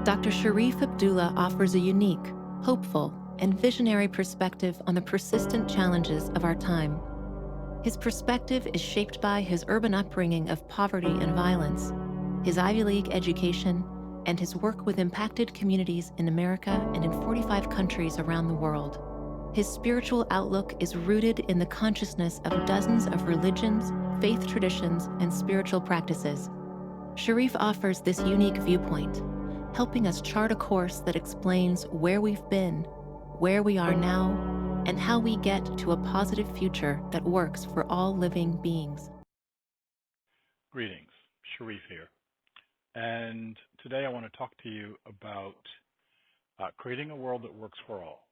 Dr. Sharif Abdullah offers a unique, hopeful, and visionary perspective on the persistent challenges of our time. His perspective is shaped by his urban upbringing of poverty and violence, his Ivy League education, and his work with impacted communities in America and in 45 countries around the world. His spiritual outlook is rooted in the consciousness of dozens of religions, faith traditions, and spiritual practices. Sharif offers this unique viewpoint, helping us chart a course that explains where we've been, where we are now, and how we get to a positive future that works for all living beings. Greetings, Sharif here. And today I want to talk to you about creating a world that works for all.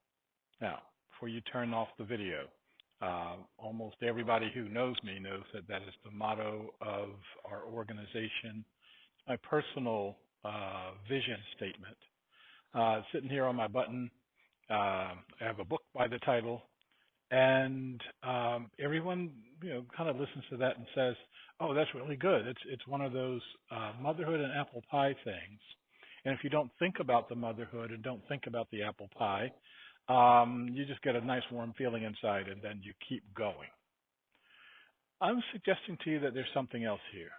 Now, before you turn off the video, almost everybody who knows me knows that that is the motto of our organization, my personal vision statement. Sitting here on my button, I have a book by the title, and everyone kind of listens to that and says, oh, that's really good. It's one of those motherhood and apple pie things. And if you don't think about the motherhood and don't think about the apple pie, you just get a nice warm feeling inside and then you keep going. I'm suggesting to you that there's something else here.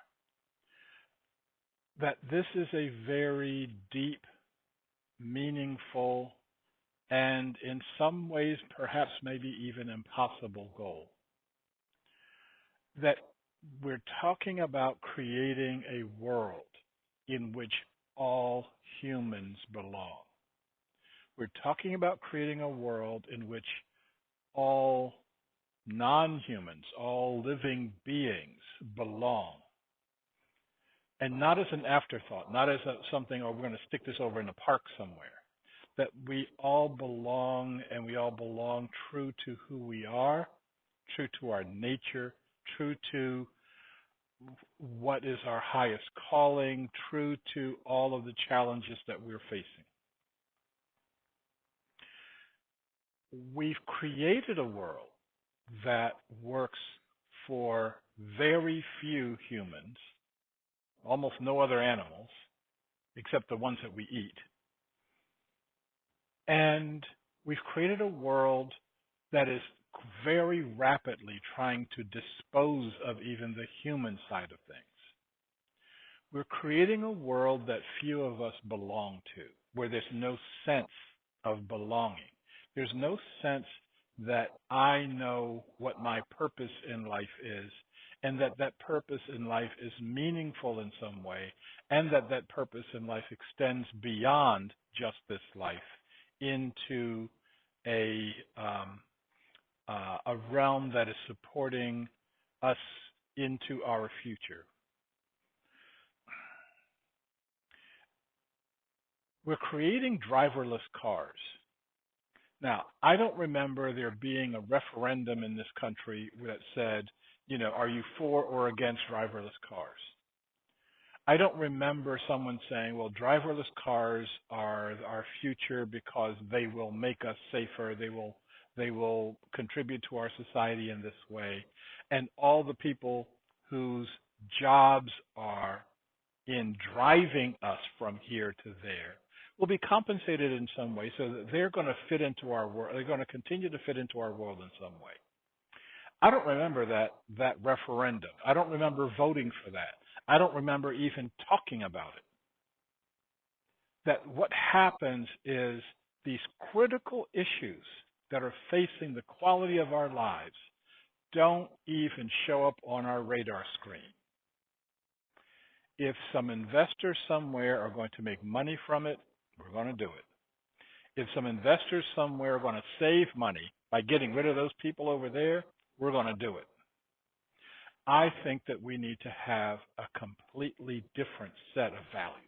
That this is a very deep, meaningful, and in some ways perhaps maybe even impossible goal. That we're talking about creating a world in which all humans belong. We're talking about creating a world in which all non-humans, all living beings belong. And not as an afterthought, not as something, oh, we're going to stick this over in a park somewhere. That we all belong, and we all belong true to who we are, true to our nature, true to what is our highest calling, true to all of the challenges that we're facing. We've created a world that works for very few humans, almost no other animals, except the ones that we eat. And we've created a world that is very rapidly trying to dispose of even the human side of things. We're creating a world that few of us belong to, where there's no sense of belonging. There's no sense that I know what my purpose in life is, and that that purpose in life is meaningful in some way, and that that purpose in life extends beyond just this life into a realm that is supporting us into our future. We're creating driverless cars. Now, I don't remember there being a referendum in this country that said, are you for or against driverless cars? I don't remember someone saying, well, driverless cars are our future because they will make us safer, they will contribute to our society in this way, and all the people whose jobs are in driving us from here to there will be compensated in some way so that they're going to fit into our world, they're going to continue to fit into our world in some way. I don't remember that referendum. I don't remember voting for that. I don't remember even talking about it. That what happens is these critical issues that are facing the quality of our lives don't even show up on our radar screen. If some investors somewhere are going to make money from it, we're going to do it. If some investors somewhere are going to save money by getting rid of those people over there, we're going to do it. I think that we need to have a completely different set of values.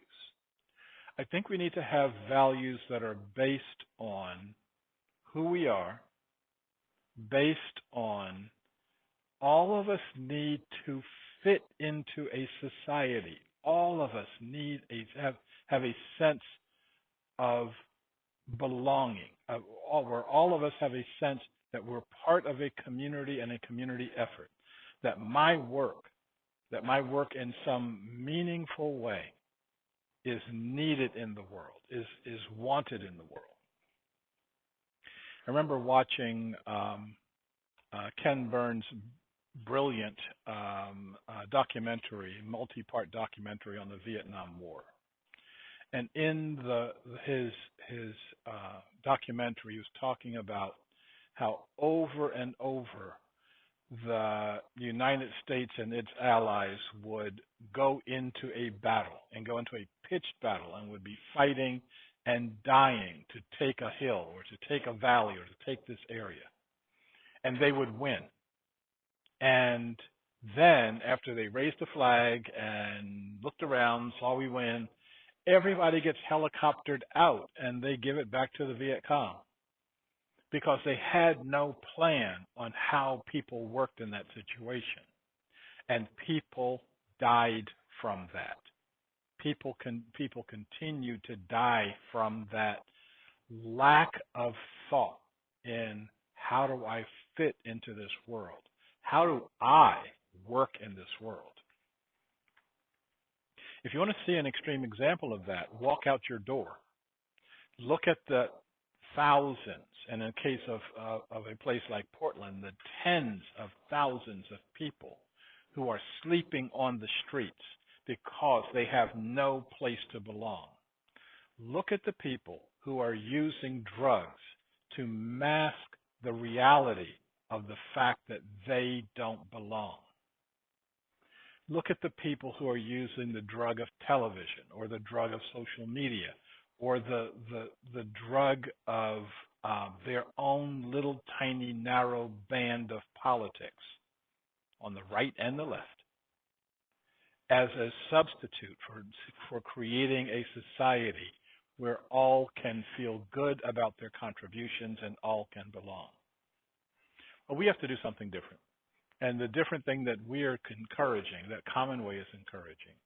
I think we need to have values that are based on who we are, based on all of us need to fit into a society. All of us need have a sense of belonging, where all of us have a sense that we're part of a community and a community effort, that my work in some meaningful way is needed in the world, is wanted in the world. I remember watching Ken Burns' brilliant documentary, multi-part documentary on the Vietnam War. And in his documentary, he was talking about how over and over the United States and its allies would go into a battle and go into a pitched battle and would be fighting and dying to take a hill or to take a valley or to take this area. And they would win. And then after they raised the flag and looked around, saw we win, everybody gets helicoptered out and they give it back to the Viet Cong because they had no plan on how people worked in that situation. And people died from that. People continue to die from that lack of thought in how do I fit into this world? How do I work in this world? If you want to see an extreme example of that, walk out your door. Look at the thousands, and in the case of a place like Portland, the tens of thousands of people who are sleeping on the streets because they have no place to belong. Look at the people who are using drugs to mask the reality of the fact that they don't belong. Look at the people who are using the drug of television or the drug of social media or the drug of their own little tiny narrow band of politics on the right and the left as a substitute for creating a society where all can feel good about their contributions and all can belong. Well, we have to do something different. And the different thing that we are encouraging, that Commonway is encouraging,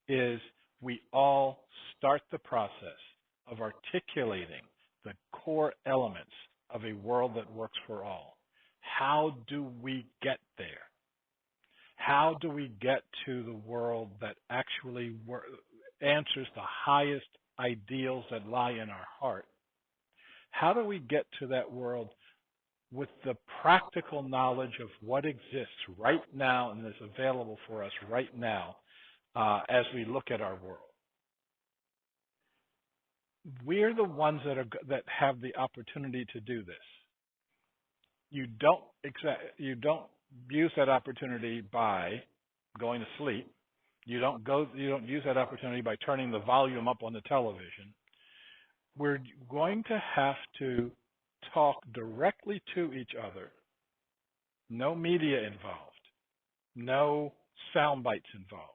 is we all start the process of articulating the core elements of a world that works for all. How do we get there? How do we get to the world that actually answers the highest ideals that lie in our heart? How do we get to that world with the practical knowledge of what exists right now and is available for us right now as we look at our world? We're the ones that have the opportunity to do this. You don't use that opportunity by going to sleep. You don't use that opportunity by turning the volume up on the television. We're going to have to talk directly to each other. No media involved. No sound bites involved.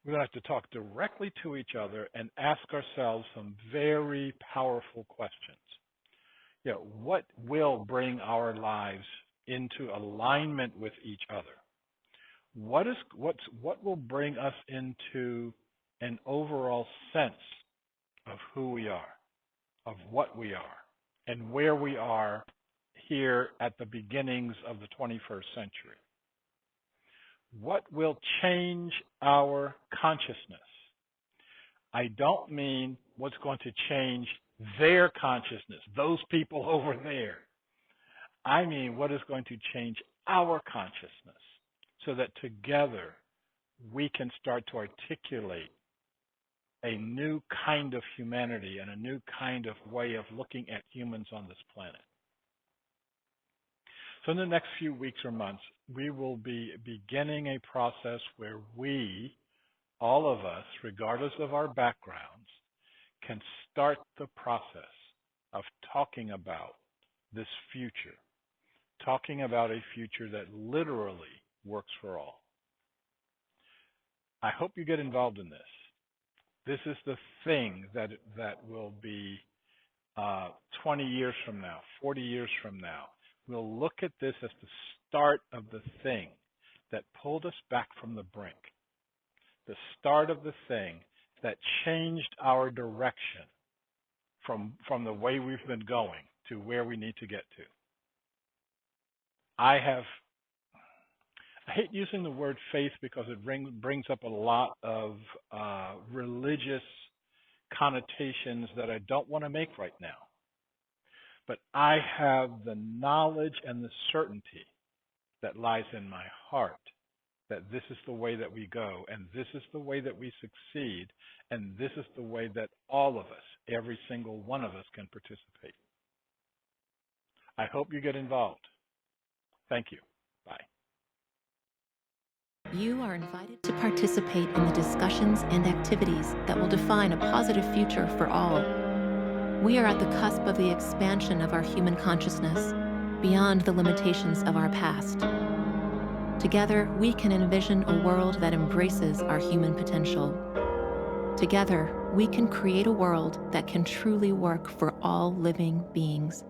We're going to have to talk directly to each other and ask ourselves some very powerful questions. You know, what will bring our lives into alignment with each other? What will bring us into an overall sense of who we are, of what we are, and where we are here at the beginnings of the 21st century? What will change our consciousness? I don't mean what's going to change their consciousness, those people over there. I mean what is going to change our consciousness so that together we can start to articulate a new kind of humanity and a new kind of way of looking at humans on this planet. So in the next few weeks or months, we will be beginning a process where we, all of us, regardless of our backgrounds, can start the process of talking about this future, talking about a future that literally works for all. I hope you get involved in this. This is the thing that will be 20 years from now, 40 years from now. We'll look at this as the start of the thing that pulled us back from the brink, the start of the thing that changed our direction from the way we've been going to where we need to get to. I I hate using the word faith because it brings up a lot of religious connotations that I don't want to make right now. But I have the knowledge and the certainty that lies in my heart that this is the way that we go, and this is the way that we succeed, and this is the way that all of us, every single one of us, can participate. I hope you get involved. Thank you. Bye. You are invited to participate in the discussions and activities that will define a positive future for all. We are at the cusp of the expansion of our human consciousness, beyond the limitations of our past. Together, we can envision a world that embraces our human potential. Together, we can create a world that can truly work for all living beings.